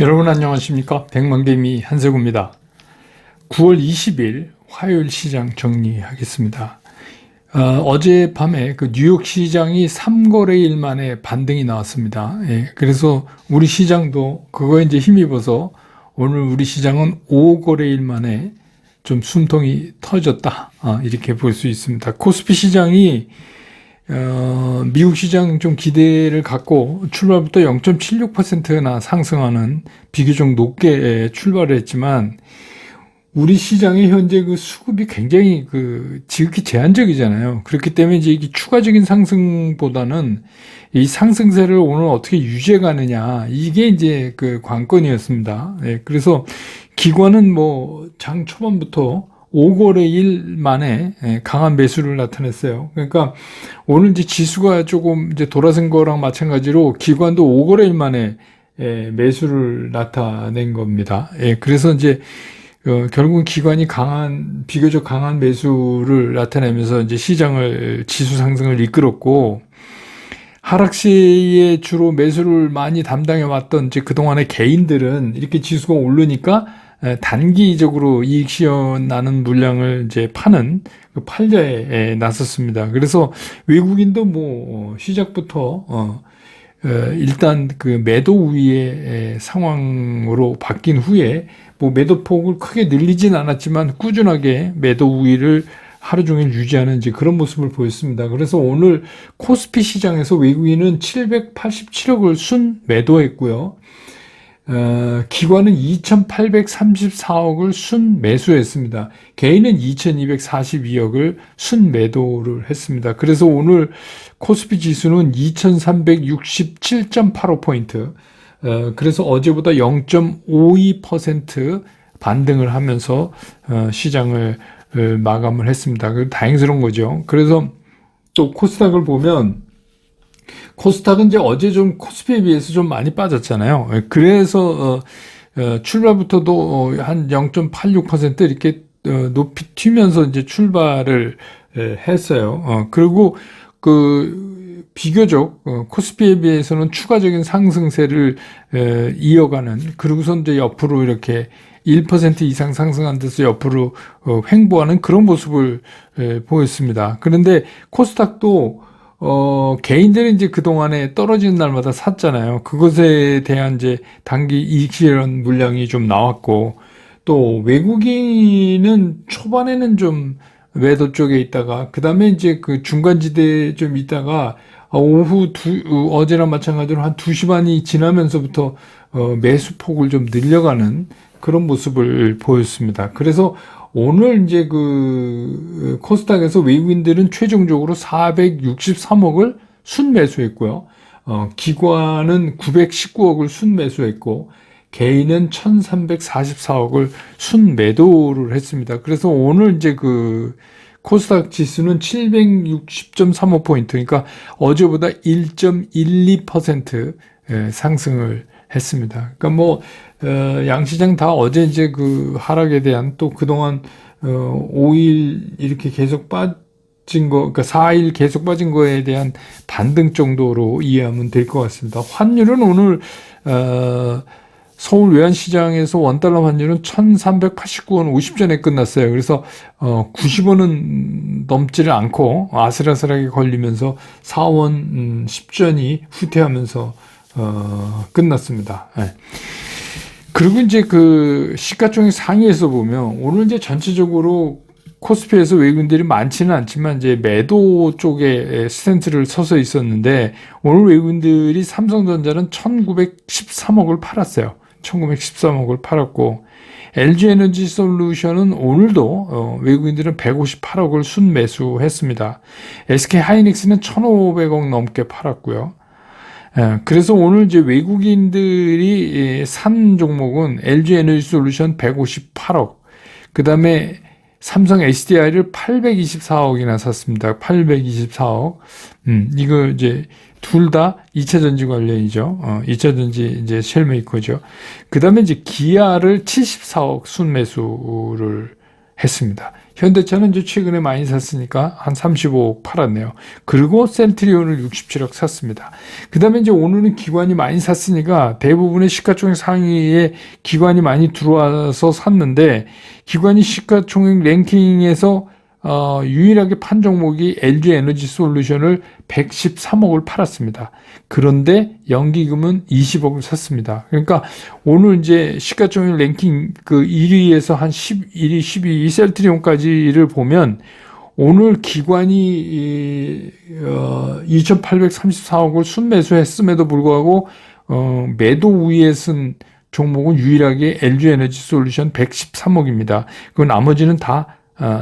여러분 안녕하십니까? 백만개미 한세구입니다. 9월 20일 화요일 시장 정리하겠습니다. 어젯밤에 그 뉴욕 시장이 3거래일 만에 반등이 나왔습니다. 그래서 우리 시장도 그거에 이제 힘입어서 오늘 우리 시장은 5거래일 만에 좀 숨통이 터졌다. 이렇게 볼 수 있습니다. 코스피 시장이 미국 시장 좀 기대를 갖고 출발부터 0.76%나 상승하는 비교적 높게 출발을 했지만 우리 시장의 현재 그 수급이 굉장히 지극히 제한적이잖아요. 그렇기 때문에 이제 이게 추가적인 상승보다는 이 상승세를 오늘 어떻게 유지해 가느냐 이게 이제 그 관건이었습니다. 그래서 기관은 뭐 장 초반부터 5거래일 만에 강한 매수를 나타냈어요. 그러니까 오늘 이제 지수가 조금 이제 돌아선 거랑 마찬가지로 기관도 5거래일 만에 매수를 나타낸 겁니다. 그래서 이제 결국은 기관이 비교적 강한 매수를 나타내면서 이제 시장을 지수 상승을 이끌었고 하락시에 주로 매수를 많이 담당해 왔던 이제 그동안의 개인들은 이렇게 지수가 오르니까 단기적으로 이익 시현나는 물량을 이제 파는 그 팔자에 나섰습니다. 그래서 외국인도 뭐 시작부터 일단 그 매도 우위의 상황으로 바뀐 후에 뭐 매도폭을 크게 늘리진 않았지만 꾸준하게 매도 우위를 하루 종일 유지하는 이제 그런 모습을 보였습니다. 그래서 오늘 코스피 시장에서 외국인은 787억을 순 매도했고요. 기관은 2,834억을 순 매수했습니다. 개인은 2,242억을 순 매도를 했습니다. 그래서 오늘 코스피 지수는 2,367.85포인트, 그래서 어제보다 0.52% 반등을 하면서 시장을 마감을 했습니다. 다행스러운 거죠. 그래서 또 코스닥을 보면 코스닥은 이제 어제 좀 코스피에 비해서 좀 많이 빠졌잖아요. 그래서 출발부터도 한 0.86% 이렇게 높이 튀면서 이제 출발을 했어요. 그리고 비교적 코스피에 비해서는 추가적인 상승세를 이어가는, 그리고서 이제 옆으로 이렇게 1% 이상 상승한 데서 옆으로 횡보하는 그런 모습을 보였습니다. 그런데 코스닥도 개인들은 이제 그동안에 떨어지는 날마다 샀잖아요. 그것에 대한 이제 단기 이익 실현 물량이 좀 나왔고, 또 외국인은 초반에는 좀 매도 쪽에 있다가, 그 다음에 이제 그 중간지대에 좀 있다가, 어제랑 마찬가지로 한 2시 반이 지나면서부터 매수폭을 좀 늘려가는 그런 모습을 보였습니다. 그래서 오늘 이제 코스닥에서 외국인들은 최종적으로 463억을 순매수했고요. 기관은 919억을 순매수했고, 개인은 1344억을 순매도를 했습니다. 그래서 오늘 이제 코스닥 지수는 760.35포인트, 그러니까 어제보다 1.12% 상승을 했습니다. 그러니까 뭐 양시장 다 어제 이제 하락에 대한, 또 그동안 5일 이렇게 계속 빠진 거, 그러니까 4일 계속 빠진 거에 대한 반등 정도로 이해하면 될 것 같습니다. 환율은 오늘 서울 외환시장에서 원달러 환율은 1,389원 50전에 끝났어요. 그래서 90원은 넘지를 않고 아슬아슬하게 걸리면서 4원 10전이 후퇴하면서 끝났습니다. 그리고 이제 시가총액 상위에서 보면 오늘 이제 전체적으로 코스피에서 외국인들이 많지는 않지만 이제 매도 쪽에 스탠스를 서서 있었는데, 오늘 외국인들이 삼성전자는 1,913억을 팔았어요. 1,913억을 팔았고, LG에너지솔루션은 오늘도 외국인들은 158억을 순매수했습니다. SK하이닉스는 1,500억 넘게 팔았고요. 그래서 오늘 이제 외국인들이 산 종목은 LG에너지솔루션 158억, 그 다음에 삼성 SDI를 824억이나 샀습니다. 824억. 이거 이제 둘 다 2차전지 관련이죠. 2차전지 이제 쉘메이커죠. 그 다음에 이제 기아를 74억 순매수를 했습니다. 현대차는 이제 최근에 많이 샀으니까 한 35억 팔았네요. 그리고 셀트리온을 67억 샀습니다. 그 다음에 이제 오늘은 기관이 많이 샀으니까 대부분의 시가총액 상위에 기관이 많이 들어와서 샀는데, 기관이 시가총액 랭킹에서 유일하게 판 종목이 LG 에너지 솔루션을 113억을 팔았습니다. 그런데 연기금은 20억을 샀습니다. 그러니까 오늘 이제 시가총액 랭킹 그 1위에서 한 11위, 12위 셀트리온까지를 보면 오늘 기관이 2,834억을 순매수했음에도 불구하고 매도 우위에 쓴 종목은 유일하게 LG 에너지 솔루션 113억입니다. 그 나머지는 다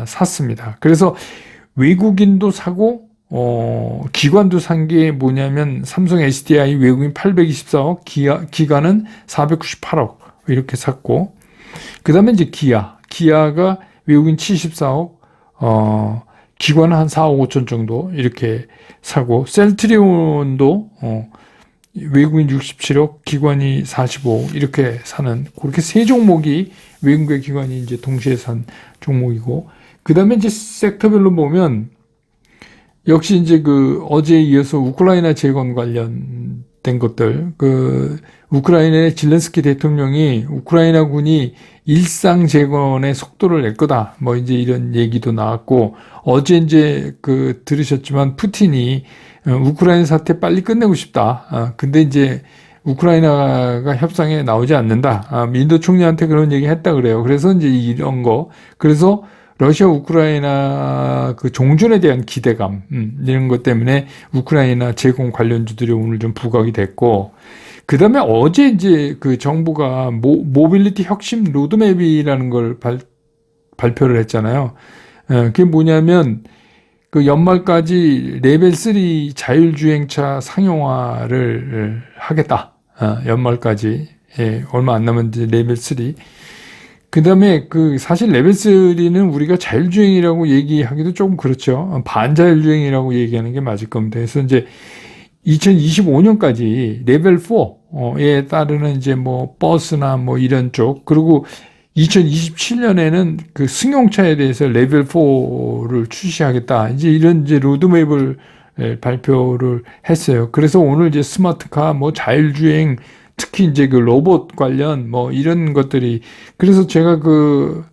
샀습니다. 그래서 외국인도 사고 기관도 산 게 뭐냐면 삼성 SDI 외국인 824억, 기관은 498억 이렇게 샀고, 그 다음에 이제 기아가 외국인 74억, 기관은 한 4억 5천 정도 이렇게 사고, 셀트리온도 외국인 67억, 기관이 45억 이렇게 사는, 그렇게 세 종목이 외국인 기관이 이제 동시에 산 종목이고, 그 다음에 이제 섹터별로 보면 역시 이제 그 어제에 이어서 우크라이나 재건 관련된 것들, 그 우크라이나의 질렌스키 대통령이 우크라이나군이 일상 재건의 속도를 낼 거다, 뭐 이제 이런 얘기도 나왔고, 어제 이제 그 들으셨지만 푸틴이 우크라이나 사태 빨리 끝내고 싶다. 근데 이제 우크라이나가 협상에 나오지 않는다. 민도 총리한테 그런 얘기 했다 그래요. 그래서 이제 이런 거. 그래서 러시아 우크라이나 그 종전에 대한 기대감, 이런 것 때문에 우크라이나 제공 관련주들이 오늘 좀 부각이 됐고, 그 다음에 어제 이제 그 정부가 모빌리티 혁신 로드맵이라는 걸 발표를 했잖아요. 그게 뭐냐면, 그 연말까지 레벨 3 자율주행차 상용화를 하겠다. 연말까지. 예, 얼마 안 남았는데 레벨 3. 그 다음에 사실 레벨 3는 우리가 자율주행이라고 얘기하기도 조금 그렇죠. 반자율주행이라고 얘기하는 게 맞을 겁니다. 그래서 이제 2025년까지 레벨 4에 따르는 이제 뭐 버스나 뭐 이런 쪽, 그리고 2027년에는 그 승용차에 대해서 레벨 4를 출시하겠다. 이제 이런 이제 로드맵을 발표를 했어요. 그래서 오늘 이제 스마트카, 뭐 자율주행, 특히 이제 그 로봇 관련 뭐 이런 것들이, 그래서 제가 그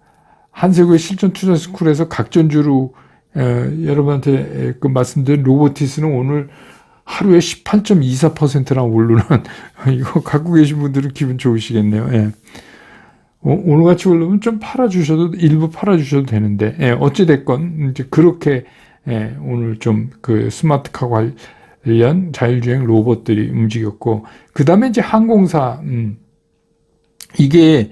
한세구의 실전 투자 스쿨에서 각전주로 여러분한테 그 말씀드린 로보티스는 오늘 하루에 18.24%나 오르는 이거 갖고 계신 분들은 기분 좋으시겠네요. 예. 오늘같이 오르면 좀 일부 팔아주셔도 되는데, 예, 어찌됐건, 이제 그렇게, 예, 오늘 좀 그 스마트카 관련 자율주행 로봇들이 움직였고, 그 다음에 이제 항공사, 이게,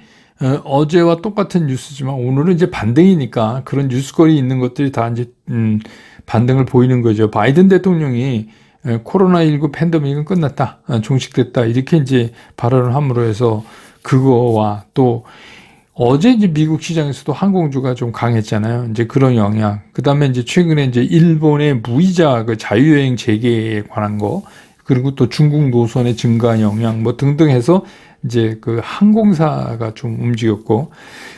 어제와 똑같은 뉴스지만 오늘은 이제 반등이니까 그런 뉴스거리 있는 것들이 다 이제, 반등을 보이는 거죠. 바이든 대통령이 코로나19 팬데믹은 끝났다, 종식됐다, 이렇게 이제 발언을 함으로 해서 그거와 또 어제 이제 미국 시장에서도 항공주가 좀 강했잖아요. 이제 그런 영향. 그 다음에 이제 최근에 이제 일본의 무이자 그 자유여행 재개에 관한 거, 그리고 또 중국 노선의 증가 영향 뭐 등등 해서 이제 그 항공사가 좀 움직였고,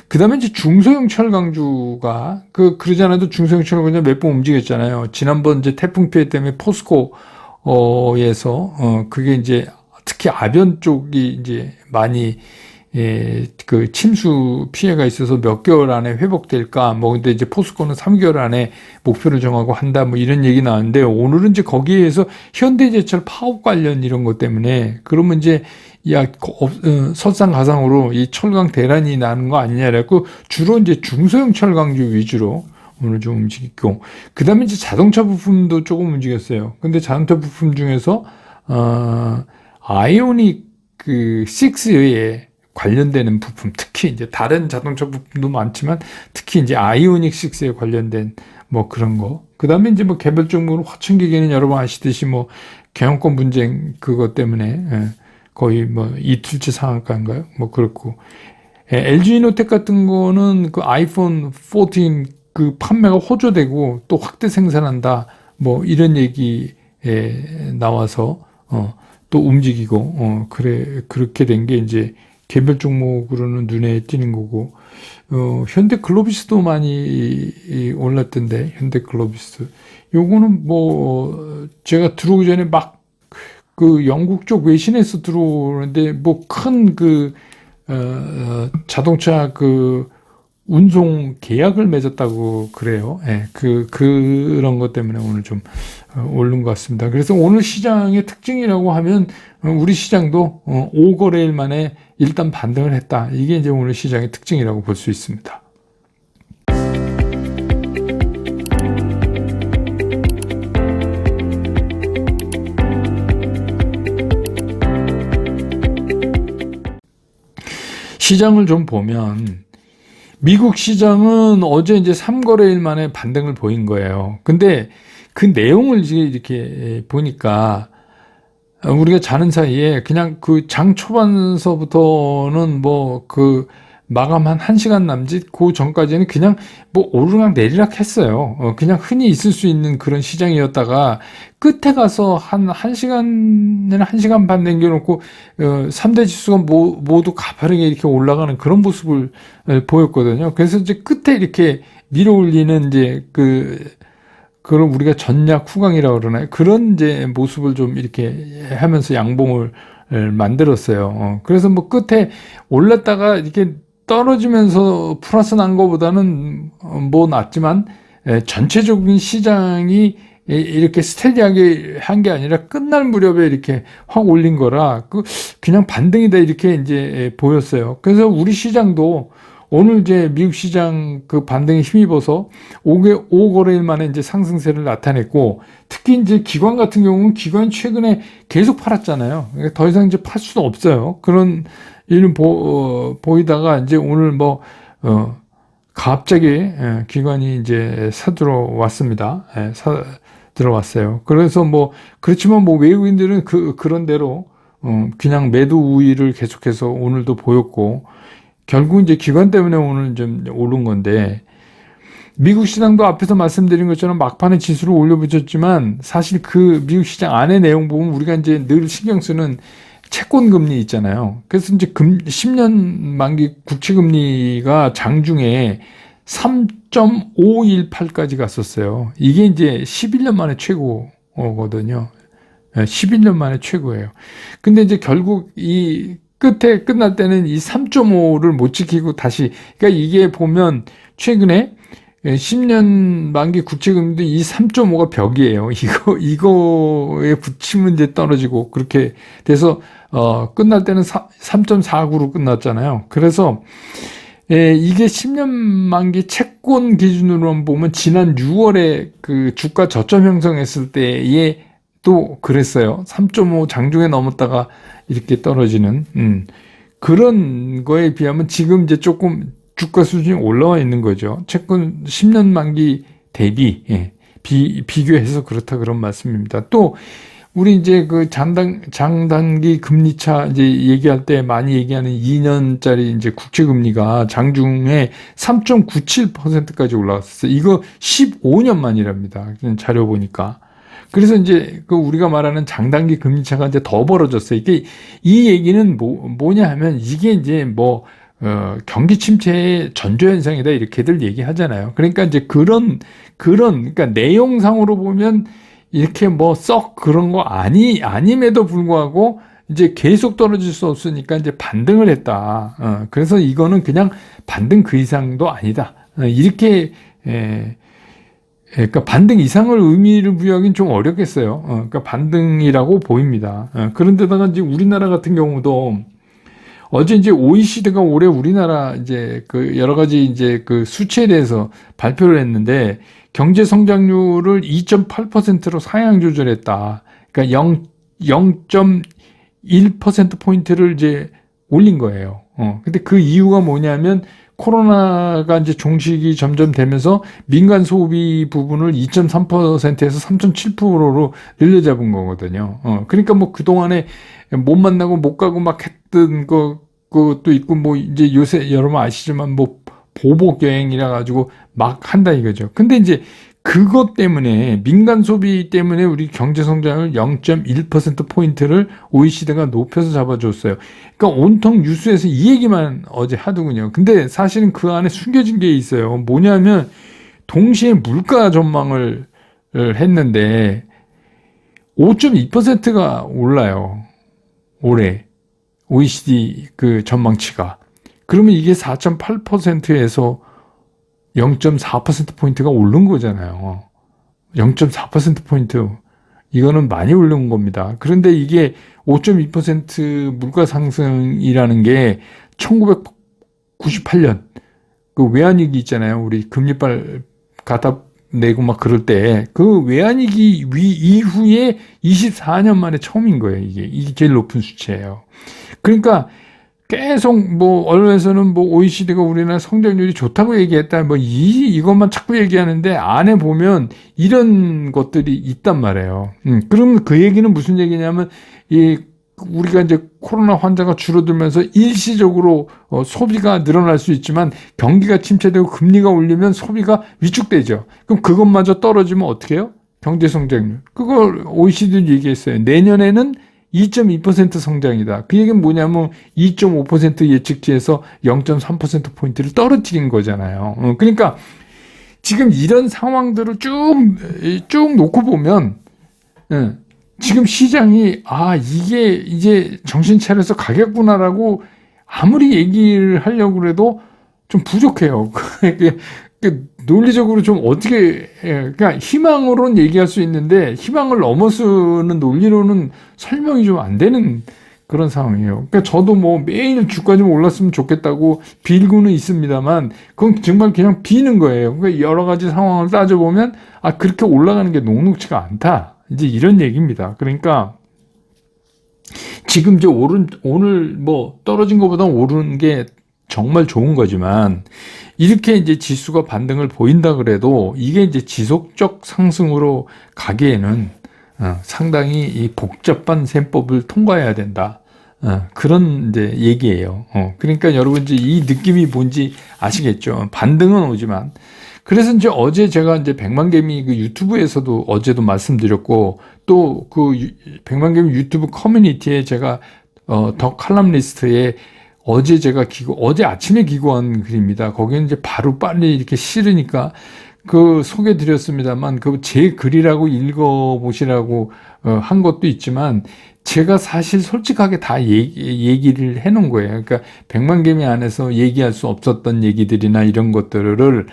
그 다음에 이제 중소형 철강주가 그러지 않아도 중소형 철강주 몇 번 움직였잖아요. 지난번 이제 태풍 피해 때문에 포스코에서 그게 이제 특히 아변 쪽이 이제 많이 그 침수 피해가 있어서 몇 개월 안에 회복될까, 뭐 근데 이제 포스코는 3개월 안에 목표를 정하고 한다, 뭐 이런 얘기 나왔는데, 오늘은 이제 거기에서 현대제철 파업 관련 이런 것 때문에 그러면 이제 설상가상으로 이 철강 대란이 나는 거 아니냐라고 주로 이제 중소형 철강주 위주로 오늘 좀 움직이고, 그 다음에 이제 자동차 부품도 조금 움직였어요. 근데 자동차 부품 중에서 아이오닉 6에 관련되는 부품, 특히 이제 다른 자동차 부품도 많지만 특히 이제 아이오닉 6에 관련된 뭐 그런 거. 그 다음에 이제 뭐 개별적으로 화천기계는 여러분 아시듯이 뭐 경영권 분쟁 그것 때문에 거의 뭐 이틀째 상한가인가요? 뭐 그렇고, LG이노텍 같은 거는 그 아이폰 14 그 판매가 호조되고 또 확대 생산한다, 뭐 이런 얘기에 나와서 또 움직이고, 그렇게 된 게 이제 개별 종목으로는 눈에 띄는 거고, 현대글로비스도 많이 올랐던데, 현대글로비스. 요거는 뭐, 제가 들어오기 전에 막, 그 영국 쪽 외신에서 들어오는데, 뭐 큰 자동차 운송 계약을 맺었다고 그래요. 예, 그런 것 때문에 오늘 좀 오른 것 같습니다. 그래서 오늘 시장의 특징이라고 하면 우리 시장도 5거래일 만에 일단 반등을 했다. 이게 이제 오늘 시장의 특징이라고 볼 수 있습니다. 시장을 좀 보면 미국 시장은 어제 이제 3거래일 만에 반등을 보인 거예요. 근데 그 내용을 이렇게 보니까 우리가 자는 사이에 그냥 그 장 초반서부터는 뭐 마감 한 1시간 남짓 그 전까지는 그냥 뭐 오르락 내리락 했어요. 그냥 흔히 있을 수 있는 그런 시장이었다가 끝에 가서 한 1시간이나 1시간 반 남겨놓고 3대 지수가 모두 가파르게 이렇게 올라가는 그런 모습을 보였거든요. 그래서 이제 끝에 이렇게 밀어 올리는 이제 그런 우리가 전략 후강이라고 그러나요? 그런 이제 모습을 좀 이렇게 하면서 양봉을 만들었어요. 그래서 뭐 끝에 올랐다가 이렇게 떨어지면서 플러스 난 것보다는 뭐 낫지만 전체적인 시장이 이렇게 스테디하게 한 게 아니라 끝날 무렵에 이렇게 확 올린 거라 그냥 반등이다 이렇게 이제 보였어요. 그래서 우리 시장도 오늘 이제 미국 시장 그 반등에 힘입어서 5거래일 만에 이제 상승세를 나타냈고, 특히 이제 기관 같은 경우는 기관이 최근에 계속 팔았잖아요. 그러니까 더 이상 이제 팔 수는 없어요. 그런 일은 보이다가 이제 오늘 갑자기 기관이 이제 사들어왔습니다. 들어왔어요. 그래서 그렇지만 외국인들은 그런 대로 그냥 매도 우위를 계속해서 오늘도 보였고, 결국 이제 기관 때문에 오늘 좀 오른 건데, 미국 시장도 앞에서 말씀드린 것처럼 막판에 지수를 올려붙였지만 사실 미국 시장 안의 내용 보면 우리가 이제 늘 신경 쓰는 채권 금리 있잖아요. 그래서 이제 10년 만기 국채 금리가 장중에 3.518까지 갔었어요. 이게 이제 11년 만에 최고거든요. 11년 만에 최고예요. 근데 이제 결국 끝에 끝날 때는 이 3.5를 못 지키고 다시, 그러니까 이게 보면 최근에 10년 만기 국채금리도 이 3.5가 벽이에요. 이거에 붙이면 이제 떨어지고 그렇게 돼서, 끝날 때는 3.49로 끝났잖아요. 그래서, 이게 10년 만기 채권 기준으로 보면 지난 6월에 주가 저점 형성했을 때에 또 그랬어요. 3.5 장중에 넘었다가 이렇게 떨어지는, 그런 거에 비하면 지금 이제 조금 주가 수준이 올라와 있는 거죠. 채권 10년 만기 대비, 비교해서 그렇다 그런 말씀입니다. 또, 우리 이제 장단기 금리차 이제 얘기할 때 많이 얘기하는 2년짜리 이제 국채금리가 장중에 3.97%까지 올라갔었어요. 이거 15년 만이랍니다. 자료 보니까. 그래서 이제 우리가 말하는 장단기 금리차가 이제 더 벌어졌어요. 이 얘기는 뭐냐 하면 이게 이제 경기 침체의 전조현상이다 이렇게들 얘기하잖아요. 그러니까 이제 그러니까 내용상으로 보면 이렇게 썩 그런 거 아님에도 불구하고 이제 계속 떨어질 수 없으니까 이제 반등을 했다. 그래서 이거는 그냥 반등 그 이상도 아니다. 이렇게, 그러니까 반등 이상을 의미를 부여하기는 좀 어렵겠어요. 그러니까 반등이라고 보입니다. 그런데다가 이제 우리나라 같은 경우도 어제 이제 OECD가 올해 우리나라 이제 여러 가지 이제 수치에 대해서 발표를 했는데 경제 성장률을 2.8%로 상향 조절했다. 그러니까 0.1% 포인트를 이제 올린 거예요. 근데 그 이유가 뭐냐면 코로나가 이제 종식이 점점 되면서 민간 소비 부분을 2.3%에서 3.7%로 늘려잡은 거거든요. 그러니까 그동안에 못 만나고 못 가고 막 했던 것도 있고 이제 요새 여러분 아시지만 보복 여행이라 가지고 막 한다 이거죠. 근데 이제 그것 때문에 민간 소비 때문에 우리 경제 성장을 0.1%포인트를 OECD가 높여서 잡아줬어요. 그러니까 온통 뉴스에서 이 얘기만 어제 하더군요. 근데 사실은 그 안에 숨겨진 게 있어요. 뭐냐면 동시에 물가 전망을 했는데 5.2%가 올라요. 올해 OECD 그 전망치가. 그러면 이게 4.8%에서 0.4%포인트가 오른 거잖아요. 0.4%포인트. 이거는 많이 오른 겁니다. 그런데 이게 5.2% 물가 상승이라는 게 1998년 그 외환위기 있잖아요. 우리 금리빨 갖다 내고 막 그럴 때 그 외환위기 이후에 24년 만에 처음인 거예요. 이게 제일 높은 수치예요. 그러니까 계속 뭐 언론에서는 뭐 OECD가 우리나라 성장률이 좋다고 얘기했다. 뭐 이것만 자꾸 얘기하는데 안에 보면 이런 것들이 있단 말이에요. 그러면 그 얘기는 무슨 얘기냐면 우리가 이제 코로나 환자가 줄어들면서 일시적으로 소비가 늘어날 수 있지만 경기가 침체되고 금리가 올리면 소비가 위축되죠. 그럼 그것마저 떨어지면 어떻게 해요? 경제 성장률. 그걸 OECD도 얘기했어요. 내년에는 2.2% 성장이다. 그 얘기는 뭐냐면 2.5% 예측치에서 0.3%포인트를 떨어뜨린 거잖아요. 그러니까 지금 이런 상황들을 쭉 놓고 보면 지금 시장이 이게 이제 정신 차려서 가겠구나라고 아무리 얘기를 하려고 해도 좀 부족해요. 논리적으로 좀 어떻게, 그러니까 희망으로는 얘기할 수 있는데 희망을 넘어서는 논리로는 설명이 좀 안 되는 그런 상황이에요. 그러니까 저도 뭐 매일 주가 좀 올랐으면 좋겠다고 빌고는 있습니다만 그건 정말 그냥 비는 거예요. 그러니까 여러 가지 상황을 따져보면 그렇게 올라가는 게 녹록지가 않다. 이제 이런 얘기입니다. 그러니까 지금 이제 오늘 뭐 떨어진 것보다 오르는 게 정말 좋은 거지만 이렇게 이제 지수가 반등을 보인다 그래도 이게 이제 지속적 상승으로 가기에는 상당히 이 복잡한 셈법을 통과해야 된다. 그런 이제 얘기예요. 그러니까 여러분 이제 이 느낌이 뭔지 아시겠죠? 반등은 오지만. 그래서 이제 어제 제가 이제 백만개미 그 유튜브에서도 어제도 말씀드렸고 또 그 백만개미 유튜브 커뮤니티에 제가 더 칼럼니스트에 어제 제가 어제 아침에 기고한 글입니다. 거기는 이제 바로 빨리 이렇게 실으니까 그 소개 드렸습니다만 그 제 글이라고 읽어보시라고 한 것도 있지만 제가 사실 솔직하게 다 얘기를 해놓은 거예요. 그러니까 백만개미 안에서 얘기할 수 없었던 얘기들이나 이런 것들을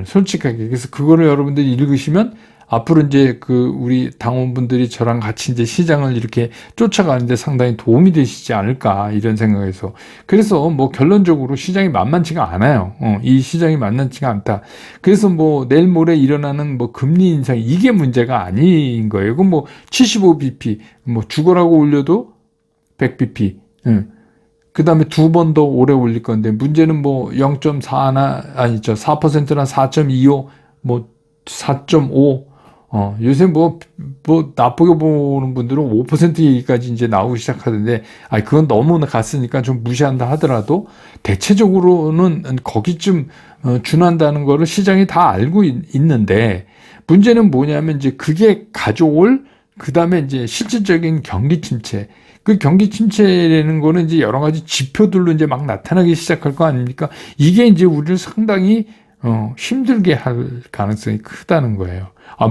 솔직하게. 그래서 그거를 여러분들이 읽으시면 앞으로 이제 우리 당원분들이 저랑 같이 이제 시장을 이렇게 쫓아가는데 상당히 도움이 되시지 않을까 이런 생각에서. 그래서 뭐 결론적으로 시장이 만만치가 않아요. 이 시장이 만만치가 않다. 그래서 뭐 내일 모레 일어나는 뭐 금리 인상 이게 문제가 아닌 거예요. 그럼 뭐 75bp 뭐 죽어라고 올려도 100bp. 그 다음에 두 번 더 오래 올릴 건데 문제는 뭐 0.4나 아니죠. 4%나 4.25 뭐 4.5 요새 뭐 나쁘게 보는 분들은 5% 얘기까지 이제 나오기 시작하던데, 그건 너무 갔으니까 좀 무시한다 하더라도, 대체적으로는 거기쯤, 준한다는 거를 시장이 다 알고 있는데, 문제는 뭐냐면 이제 그게 가져올, 그 다음에 이제 실질적인 경기 침체. 그 경기 침체라는 거는 이제 여러 가지 지표들로 이제 막 나타나기 시작할 거 아닙니까? 이게 이제 우리를 상당히, 힘들게 할 가능성이 크다는 거예요.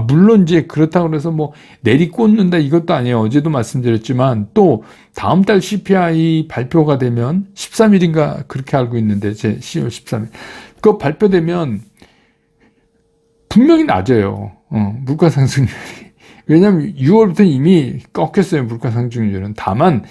물론 이제 그렇다고 해서 뭐 내리꽂는다 이것도 아니에요. 어제도 말씀드렸지만 또 다음 달 CPI 발표가 되면 13일인가 그렇게 알고 있는데 제 10월 13일. 그거 발표되면 분명히 낮아요. 물가 상승률이. 왜냐하면 6월부터 이미 꺾였어요. 물가 상승률은. 다만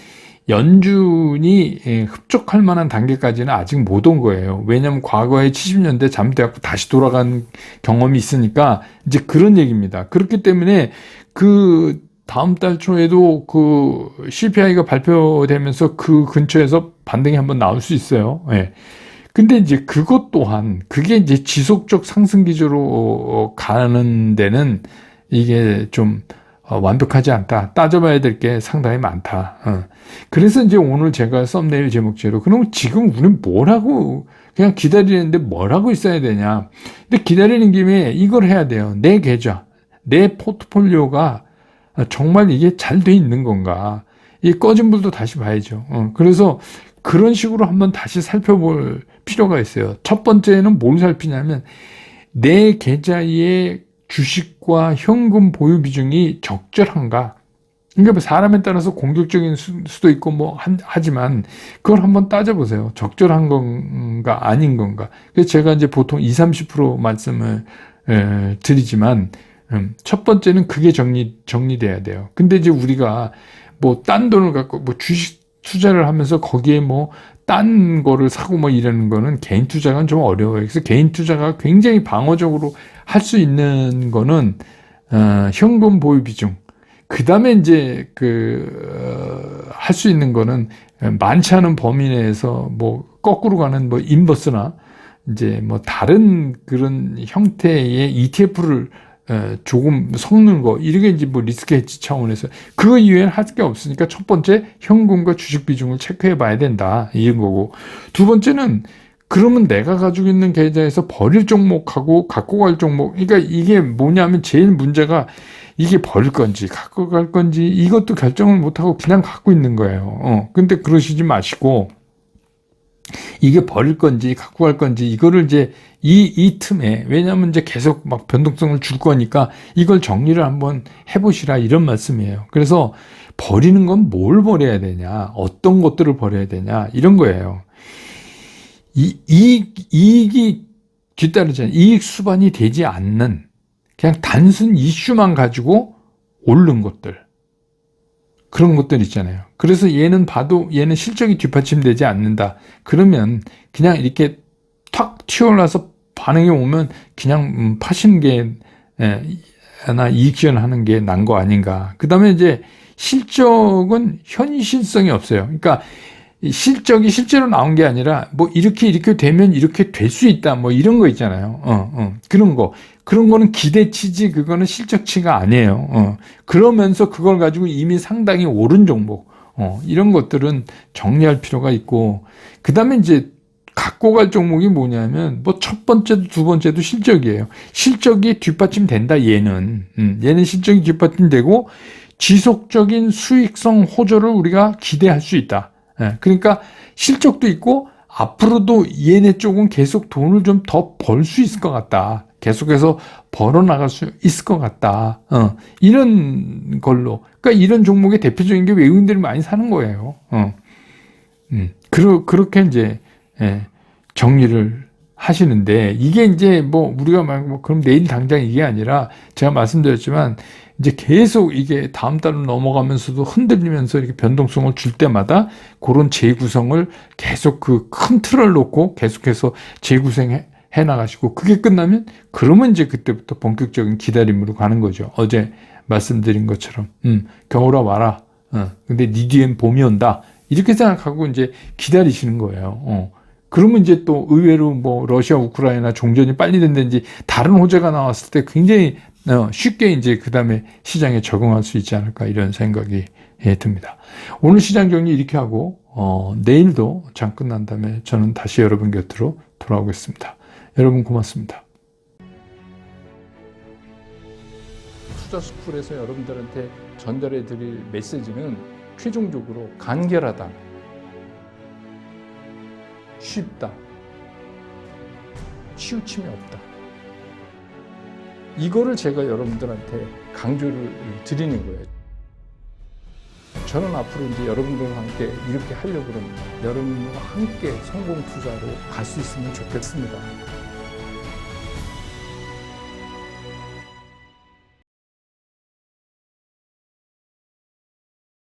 연준이 흡족할 만한 단계까지는 아직 못 온 거예요. 왜냐하면 과거에 70년대 잘못돼갖고 다시 돌아간 경험이 있으니까 이제 그런 얘기입니다. 그렇기 때문에 그 다음 달 초에도 그 CPI가 발표되면서 그 근처에서 반등이 한번 나올 수 있어요. 근데 이제 그것 또한 그게 이제 지속적 상승 기조로 가는 데는 이게 좀 완벽하지 않다. 따져봐야 될 게 상당히 많다. 그래서 이제 오늘 제가 썸네일 제목제로 그럼 지금 우리는 뭘 하고 그냥 기다리는데 뭘 하고 있어야 되냐. 근데 기다리는 김에 이걸 해야 돼요. 내 계좌, 내 포트폴리오가 정말 이게 잘 돼 있는 건가. 이 꺼진 불도 다시 봐야죠. 그래서 그런 식으로 한번 다시 살펴볼 필요가 있어요. 첫 번째는 뭘 살피냐면 내 계좌의 주식과 현금 보유 비중이 적절한가? 그러니까 뭐 사람에 따라서 공격적인 수도 있고 뭐 하지만 그걸 한번 따져보세요. 적절한 건가 아닌 건가? 그래서 제가 이제 보통 20-30% 말씀을 드리지만 첫 번째는 그게 정리돼야 돼요. 근데 이제 우리가 뭐 딴 돈을 갖고 뭐 주식 투자를 하면서 거기에 뭐 딴 거를 사고 뭐 이러는 거는 개인 투자가 좀 어려워요. 그래서 개인 투자가 굉장히 방어적으로 할 수 있는 거는 현금 보유 비중. 그 다음에 이제 할 수 있는 거는 많지 않은 범위 내에서 뭐 거꾸로 가는 뭐 인버스나 이제 뭐 다른 그런 형태의 ETF를 조금 섞는 거, 이게 이제 뭐 리스크 해지 차원에서 그거 이외에는 할 게 없으니까 첫 번째 현금과 주식 비중을 체크해 봐야 된다. 이런 거고. 두 번째는 그러면 내가 가지고 있는 계좌에서 버릴 종목하고 갖고 갈 종목, 그러니까 이게 뭐냐면 제일 문제가 이게 버릴 건지 갖고 갈 건지 이것도 결정을 못하고 그냥 갖고 있는 거예요. 근데 그러시지 마시고 이게 버릴 건지 갖고 갈 건지 이거를 이제 이 틈에, 왜냐하면 이제 계속 막 변동성을 줄 거니까 이걸 정리를 한번 해보시라 이런 말씀이에요. 그래서 버리는 건 뭘 버려야 되냐, 어떤 것들을 버려야 되냐 이런 거예요. 이익이 뒤따르잖아요. 이익 수반이 되지 않는 그냥 단순 이슈만 가지고 오른 것들, 그런 것들 있잖아요. 그래서 얘는 봐도 얘는 실적이 뒷받침되지 않는다. 그러면 그냥 이렇게 탁 튀어나와서 반응이 오면 그냥 파시는 게 나 이익 지원하는 게 난 거 아닌가. 그 다음에 이제 실적은 현실성이 없어요. 그러니까 실적이 실제로 나온 게 아니라 뭐 이렇게 되면 이렇게 될 수 있다 뭐 이런 거 있잖아요. 그런 거는 기대치지 그거는 실적치가 아니에요. 그러면서 그걸 가지고 이미 상당히 오른 종목 이런 것들은 정리할 필요가 있고, 그 다음에 이제 갖고 갈 종목이 뭐냐면 뭐 첫 번째도 두 번째도 실적이에요. 실적이 뒷받침된다. 얘는 실적이 뒷받침되고 지속적인 수익성 호조를 우리가 기대할 수 있다. 그러니까 실적도 있고 앞으로도 얘네 쪽은 계속 돈을 좀 더 벌 수 있을 것 같다. 계속해서 벌어나갈 수 있을 것 같다. 이런 걸로. 그러니까 이런 종목의 대표적인 게 외국인들이 많이 사는 거예요. 그렇게 이제 정리를 하시는데, 이게 이제 뭐 우리가 뭐 그럼 내일 당장 이게 아니라 제가 말씀드렸지만 이제 계속 이게 다음 달로 넘어가면서도 흔들리면서 이렇게 변동성을 줄 때마다 그런 재구성을 계속 그 큰 틀을 놓고 계속해서 재구성해 나가시고, 그게 끝나면 그러면 이제 그때부터 본격적인 기다림으로 가는 거죠. 어제 말씀드린 것처럼 겨울아 와라. 근데 니 뒤엔 봄이 온다. 이렇게 생각하고 이제 기다리시는 거예요. 그러면 이제 또 의외로 뭐 러시아 우크라이나 종전이 빨리 된다든지 다른 호재가 나왔을 때 굉장히 쉽게 이제 그 다음에 시장에 적응할 수 있지 않을까 이런 생각이 듭니다. 오늘 시장 정리 이렇게 하고 내일도 장 끝난 다음에 저는 다시 여러분 곁으로 돌아오겠습니다. 여러분 고맙습니다. 투자스쿨에서 여러분들한테 전달해 드릴 메시지는 최종적으로 간결하다, 쉽다, 치우침이 없다. 이거를 제가 여러분들한테 강조를 드리는 거예요. 저는 앞으로 이제 여러분들과 함께 이렇게 하려고 합니다. 여러분과 함께 성공 투자로 갈 수 있으면 좋겠습니다.